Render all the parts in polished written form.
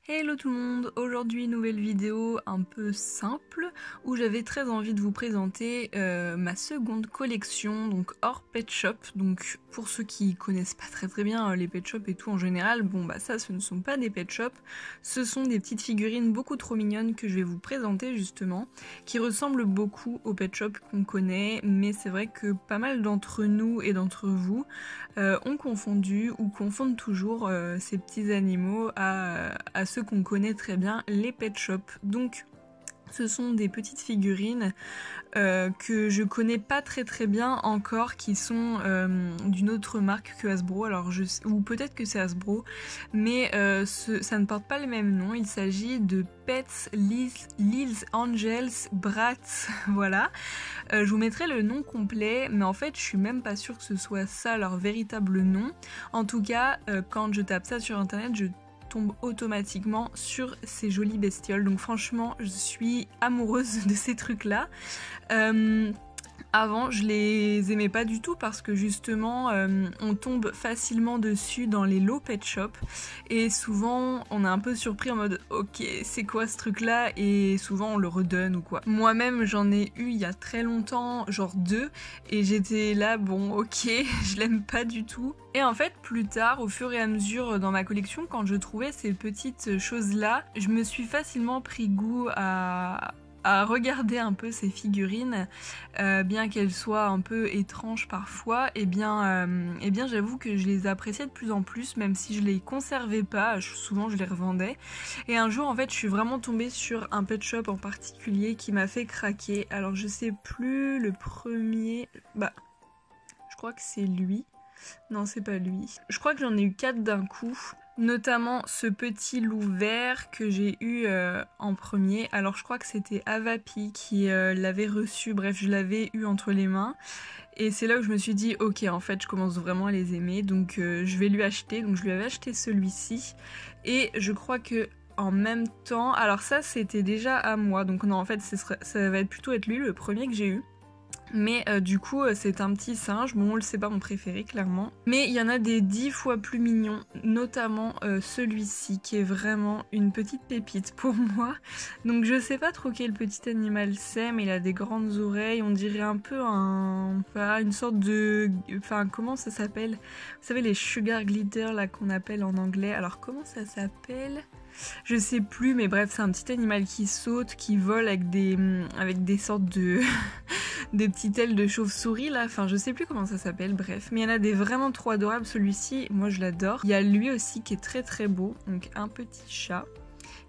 Hello tout le monde, aujourd'hui nouvelle vidéo un peu simple où j'avais très envie de vous présenter ma seconde collection, donc hors pet shop. Donc pour ceux qui connaissent pas très bien les pet shops et tout en général, bon bah ça ce ne sont pas des pet shops, ce sont des petites figurines beaucoup trop mignonnes que je vais vous présenter justement, qui ressemblent beaucoup aux pet shops qu'on connaît, mais c'est vrai que pas mal d'entre nous et d'entre vous ont confondu ou confondent toujours ces petits animaux à ceux qu'on connaît très bien, les pet shops. Donc ce sont des petites figurines que je connais pas très bien encore, qui sont d'une autre marque que Hasbro, alors ou peut-être que c'est Hasbro, mais ça ne porte pas le même nom. Il s'agit de Pets Little Angels Bratz, voilà. Je vous mettrai le nom complet, mais en fait je suis même pas sûre que ce soit ça leur véritable nom. En tout cas, quand je tape ça sur internet, je tombe automatiquement sur ces jolies bestioles. Donc franchement, je suis amoureuse de ces trucs-là. Avant, je les aimais pas du tout parce que justement, on tombe facilement dessus dans les low pet shop et souvent, on est un peu surpris en mode « Ok, c'est quoi ce truc-là ?» et souvent, on le redonne ou quoi. Moi-même, j'en ai eu il y a très longtemps, genre 2, et j'étais là, bon, ok, je l'aime pas du tout. Et en fait, plus tard, au fur et à mesure dans ma collection, quand je trouvais ces petites choses-là, je me suis facilement pris goût à regarder un peu ces figurines, bien qu'elles soient un peu étranges parfois, et bien j'avoue que je les appréciais de plus en plus, même si je les conservais pas, souvent je les revendais. Et un jour en fait je suis vraiment tombée sur un pet shop en particulier qui m'a fait craquer. Alors je sais plus le premier, je crois que c'est lui. Non, c'est pas lui. Je crois que j'en ai eu 4 d'un coup. Notamment ce petit loup vert que j'ai eu en premier. Alors je crois que c'était Avapi qui l'avait reçu. Bref, je l'avais eu entre les mains. Et c'est là où je me suis dit, ok, en fait, je commence vraiment à les aimer. Donc je vais lui acheter. Donc je lui avais acheté celui-ci. Et je crois que en même temps... Alors ça, c'était déjà à moi. Donc non, en fait, ça va plutôt être lui, le premier que j'ai eu. Mais du coup c'est un petit singe, bon c'est pas mon préféré clairement. Mais il y en a des 10 fois plus mignons, notamment celui-ci qui est vraiment une petite pépite pour moi. Donc je sais pas trop quel petit animal c'est, mais il a des grandes oreilles, on dirait un peu une sorte de... Enfin comment ça s'appelle? Vous savez les sugar glitter là qu'on appelle en anglais, alors comment ça s'appelle? Je sais plus, mais bref, c'est un petit animal qui saute, qui vole avec des sortes de... des petites ailes de chauve-souris là, enfin je sais plus comment ça s'appelle, bref. Mais il y en a des vraiment trop adorables, celui-ci, moi je l'adore. Il y a lui aussi qui est très beau, donc un petit chat.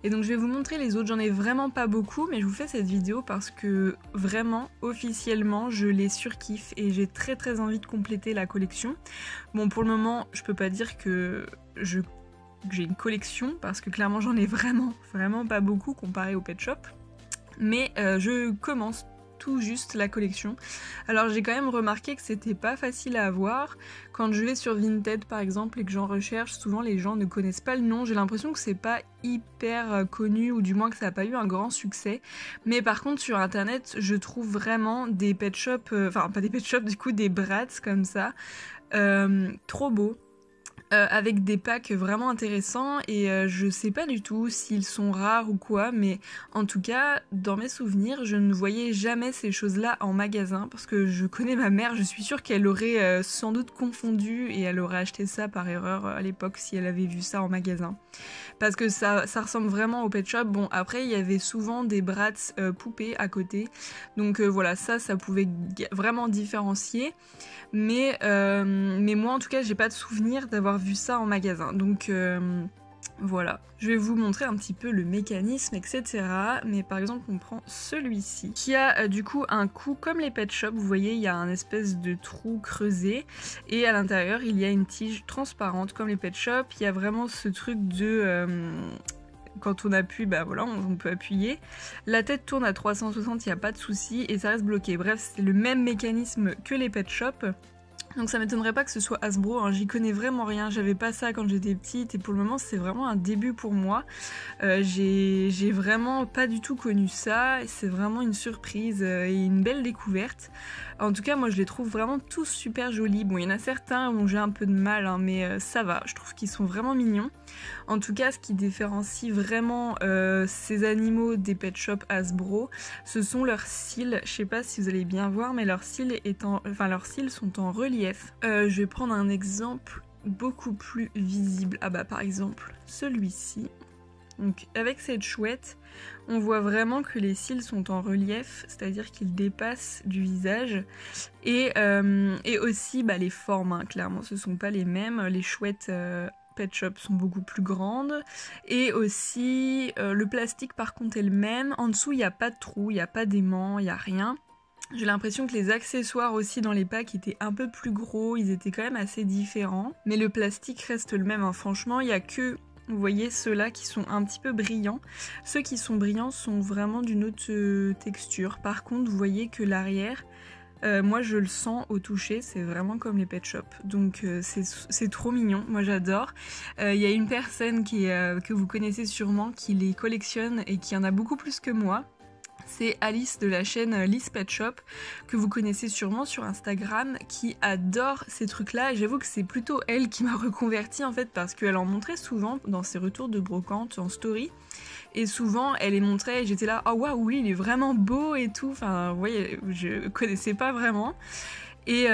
Et donc je vais vous montrer les autres, j'en ai vraiment pas beaucoup, mais je vous fais cette vidéo parce que vraiment, officiellement, je les surkiffe et j'ai très envie de compléter la collection. Bon, pour le moment, je peux pas dire que j'ai une collection parce que clairement j'en ai vraiment pas beaucoup comparé au pet shop, mais je commence tout juste la collection. Alors j'ai quand même remarqué que c'était pas facile à avoir. Quand je vais sur Vinted par exemple et que j'en recherche, souvent les gens ne connaissent pas le nom. J'ai l'impression que c'est pas hyper connu, ou du moins que ça n'a pas eu un grand succès. Mais par contre sur internet je trouve vraiment des pet shops, enfin pas des pet shops du coup, des Bratz comme ça, trop beaux. Avec des packs vraiment intéressants et je sais pas du tout s'ils sont rares ou quoi, mais en tout cas dans mes souvenirs je ne voyais jamais ces choses là en magasin parce que je connais ma mère, je suis sûre qu'elle aurait sans doute confondu et elle aurait acheté ça par erreur à l'époque si elle avait vu ça en magasin, parce que ça ressemble vraiment au pet shop. Bon après il y avait souvent des Bratz poupées à côté, donc voilà, ça pouvait vraiment différencier, mais moi en tout cas j'ai pas de souvenir d'avoir vu ça en magasin, donc voilà. Je vais vous montrer un petit peu le mécanisme, etc. Mais par exemple on prend celui-ci qui a du coup un cou comme les pet shops, vous voyez il y a un espèce de trou creusé et à l'intérieur il y a une tige transparente comme les pet shops. Il y a vraiment ce truc de... quand on appuie, bah voilà, on peut appuyer. La tête tourne à 360, il n'y a pas de souci et ça reste bloqué. Bref, c'est le même mécanisme que les pet shops. Donc ça m'étonnerait pas que ce soit Hasbro, hein. J'y connais vraiment rien, j'avais pas ça quand j'étais petite et pour le moment c'est vraiment un début pour moi. J'ai vraiment pas du tout connu ça, c'est vraiment une surprise et une belle découverte. En tout cas moi je les trouve vraiment tous super jolis. Bon il y en a certains où j'ai un peu de mal hein, mais ça va, je trouve qu'ils sont vraiment mignons. En tout cas ce qui différencie vraiment ces animaux des pet shops Hasbro, ce sont leurs cils. Je sais pas si vous allez bien voir mais leurs cils sont en relief. Je vais prendre un exemple beaucoup plus visible. Ah bah par exemple celui-ci. Donc avec cette chouette, on voit vraiment que les cils sont en relief, c'est-à-dire qu'ils dépassent du visage. Et aussi bah, les formes, hein, clairement ce sont pas les mêmes. Les chouettes pet shop sont beaucoup plus grandes. Et aussi le plastique par contre est le même. En dessous il n'y a pas de trou, il n'y a pas d'aimant, il n'y a rien. J'ai l'impression que les accessoires aussi dans les packs étaient un peu plus gros, ils étaient quand même assez différents. Mais le plastique reste le même, hein. Franchement, il n'y a que, vous voyez, ceux-là qui sont un petit peu brillants. Ceux qui sont brillants sont vraiment d'une autre texture. Par contre, vous voyez que l'arrière, moi je le sens au toucher, c'est vraiment comme les pet shops. Donc c'est trop mignon, moi j'adore. Il y a une personne que vous connaissez sûrement qui les collectionne et qui en a beaucoup plus que moi. C'est Alice de la chaîne Liz Pet Shop, que vous connaissez sûrement sur Instagram, qui adore ces trucs-là. Et j'avoue que c'est plutôt elle qui m'a reconvertie en fait, parce qu'elle en montrait souvent dans ses retours de brocante en story. Et souvent, elle les montrait et j'étais là, oh waouh, oui, il est vraiment beau et tout. Enfin, vous voyez, je connaissais pas vraiment. Et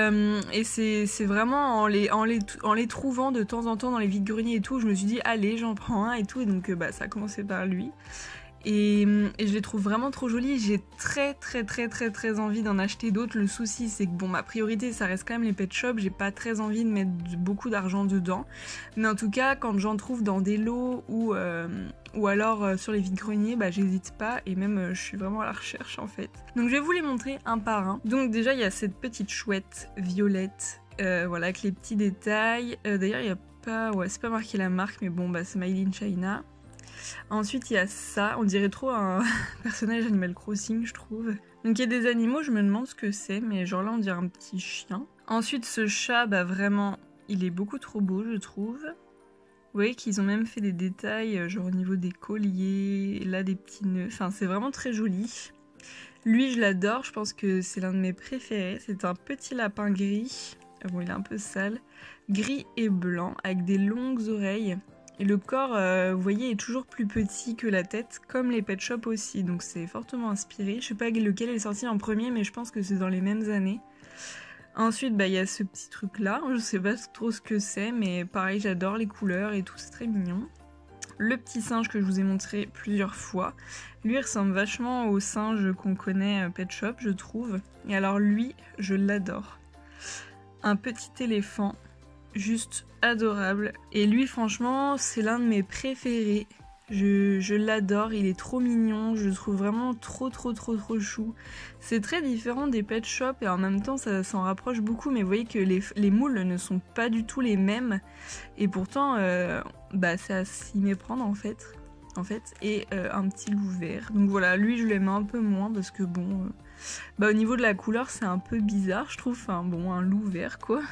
c'est vraiment en les trouvant de temps en temps dans les vides-greniers et tout, je me suis dit, allez, j'en prends un et tout. Et donc, ça a commencé par lui. Et je les trouve vraiment trop jolis. J'ai très envie d'en acheter d'autres. Le souci c'est que bon, ma priorité ça reste quand même les pet shops. J'ai pas très envie de mettre beaucoup d'argent dedans. Mais en tout cas quand j'en trouve dans des lots ou alors sur les vides-greniers, j'hésite pas. Et même je suis vraiment à la recherche en fait. Donc je vais vous les montrer un par un. Donc déjà il y a cette petite chouette violette, voilà, avec les petits détails. D'ailleurs il y a pas, ouais c'est pas marqué la marque mais bon c'est Made in China. Ensuite il y a ça, on dirait trop un personnage Animal Crossing je trouve. Donc il y a des animaux, je me demande ce que c'est, mais genre là on dirait un petit chien. Ensuite ce chat, vraiment, il est beaucoup trop beau je trouve. Vous voyez qu'ils ont même fait des détails, genre au niveau des colliers, là des petits nœuds, enfin c'est vraiment très joli. Lui je l'adore, je pense que c'est l'un de mes préférés, c'est un petit lapin gris, bon il est un peu sale, gris et blanc, avec des longues oreilles. Et le corps, vous voyez, est toujours plus petit que la tête, comme les pet shops aussi, donc c'est fortement inspiré. Je sais pas lequel est sorti en premier, mais je pense que c'est dans les mêmes années. Ensuite, il y a ce petit truc-là, je sais pas trop ce que c'est, mais pareil, j'adore les couleurs et tout, c'est très mignon. Le petit singe que je vous ai montré plusieurs fois, lui il ressemble vachement au singe qu'on connaît pet shop, je trouve. Et alors lui, je l'adore. Un petit éléphant. Juste adorable. Et lui franchement c'est l'un de mes préférés. Je l'adore, il est trop mignon, je le trouve vraiment trop chou. C'est très différent des pet shops et en même temps ça s'en rapproche beaucoup, mais vous voyez que les moules ne sont pas du tout les mêmes. Et pourtant c'est à s'y méprendre en fait. Et un petit loup vert. Donc voilà, lui je l'aime un peu moins parce que bon au niveau de la couleur c'est un peu bizarre je trouve. Enfin bon, un loup vert quoi.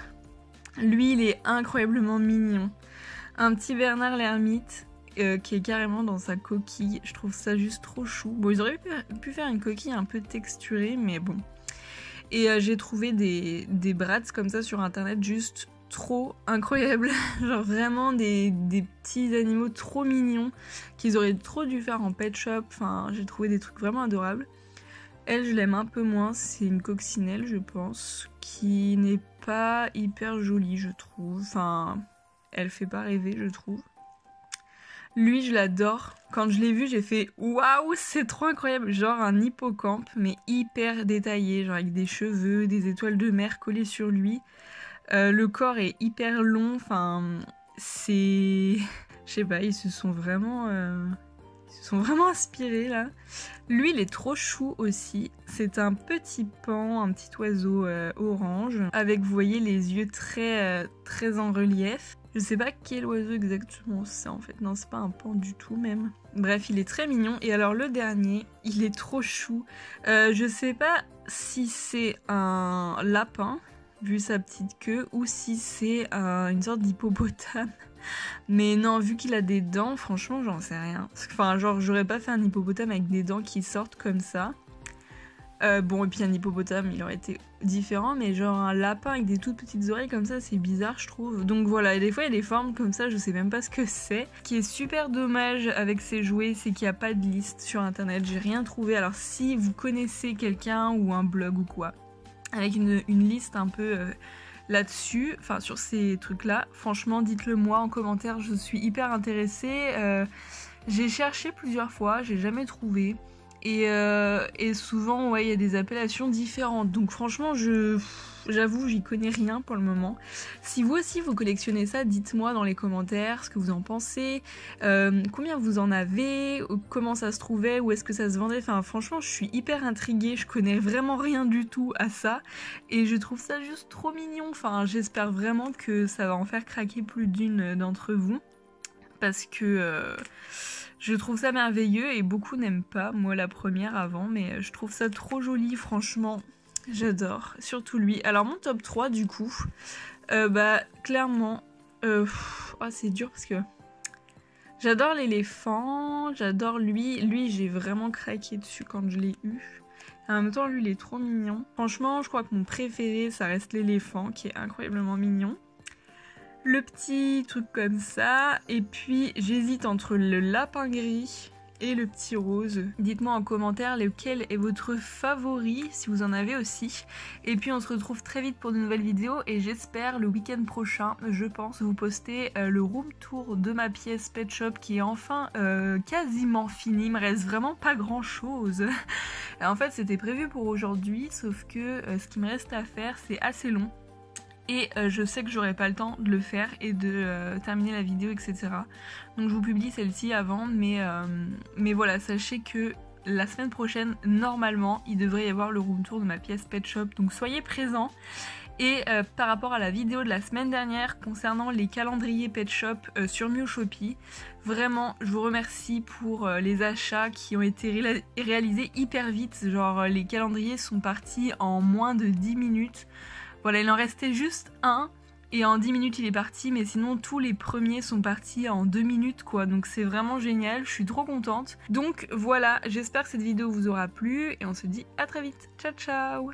Lui, il est incroyablement mignon. Un petit Bernard l'ermite qui est carrément dans sa coquille. Je trouve ça juste trop chou. Bon, ils auraient pu faire une coquille un peu texturée, mais bon. Et j'ai trouvé des brats comme ça sur internet juste trop incroyables. Genre vraiment des petits animaux trop mignons qu'ils auraient trop dû faire en pet shop. Enfin, j'ai trouvé des trucs vraiment adorables. Elle, je l'aime un peu moins, c'est une coccinelle, je pense, qui n'est pas hyper jolie, je trouve. Enfin, elle fait pas rêver, je trouve. Lui, je l'adore. Quand je l'ai vu, j'ai fait waouh, c'est trop incroyable. Genre un hippocampe, mais hyper détaillé, genre avec des cheveux, des étoiles de mer collées sur lui. Le corps est hyper long, enfin, c'est... Je sais pas, ils se sont vraiment inspirés là. Lui il est trop chou aussi, c'est un petit paon, un petit oiseau orange, avec vous voyez les yeux très en relief. Je sais pas quel oiseau exactement c'est en fait, non c'est pas un paon du tout même. Bref il est très mignon. Et alors le dernier, il est trop chou. Je sais pas si c'est un lapin, vu sa petite queue, ou si c'est une sorte d'hippopotame. Mais non, vu qu'il a des dents, franchement, j'en sais rien. Enfin, genre, j'aurais pas fait un hippopotame avec des dents qui sortent comme ça. Bon, et puis un hippopotame, il aurait été différent, mais genre un lapin avec des toutes petites oreilles comme ça, c'est bizarre, je trouve. Donc voilà, et des fois, il y a des formes comme ça, je sais même pas ce que c'est. Ce qui est super dommage avec ces jouets, c'est qu'il n'y a pas de liste sur internet, j'ai rien trouvé. Alors si vous connaissez quelqu'un ou un blog ou quoi, avec une liste un peu là-dessus, enfin sur ces trucs-là, franchement, dites-le moi en commentaire, je suis hyper intéressée. J'ai cherché plusieurs fois, j'ai jamais trouvé. Et souvent, ouais, il y a des appellations différentes. Donc franchement, j'avoue, j'y connais rien pour le moment. Si vous aussi, vous collectionnez ça, dites-moi dans les commentaires ce que vous en pensez, combien vous en avez, comment ça se trouvait, où est-ce que ça se vendait. Enfin, franchement, je suis hyper intriguée, je connais vraiment rien du tout à ça. Et je trouve ça juste trop mignon. Enfin, j'espère vraiment que ça va en faire craquer plus d'une d'entre vous. Parce que... je trouve ça merveilleux et beaucoup n'aiment pas, moi la première avant, mais je trouve ça trop joli, franchement, j'adore, surtout lui. Alors mon top 3 du coup, bah clairement, c'est dur parce que j'adore l'éléphant, j'adore lui j'ai vraiment craqué dessus quand je l'ai eu. En même temps lui il est trop mignon. Franchement je crois que mon préféré ça reste l'éléphant qui est incroyablement mignon. Le petit truc comme ça, et puis j'hésite entre le lapin gris et le petit rose. Dites-moi en commentaire lequel est votre favori, si vous en avez aussi. Et puis on se retrouve très vite pour de nouvelles vidéos, et j'espère le week-end prochain, je pense, vous poster le room tour de ma pièce Pet Shop qui est enfin quasiment fini. Il me reste vraiment pas grand chose. En fait c'était prévu pour aujourd'hui, sauf que ce qui me reste à faire c'est assez long. Et je sais que j'aurai pas le temps de le faire et de terminer la vidéo, etc. Donc je vous publie celle-ci avant, mais voilà, sachez que la semaine prochaine, normalement, il devrait y avoir le room tour de ma pièce Pet Shop, donc soyez présents. Et par rapport à la vidéo de la semaine dernière concernant les calendriers Pet Shop sur Mew Shopee, vraiment je vous remercie pour les achats qui ont été réalisés hyper vite. Genre les calendriers sont partis en moins de 10 minutes. Voilà, il en restait juste un et en 10 minutes il est parti, mais sinon tous les premiers sont partis en 2 minutes quoi, donc c'est vraiment génial, je suis trop contente. Donc voilà, j'espère que cette vidéo vous aura plu et on se dit à très vite, ciao ciao.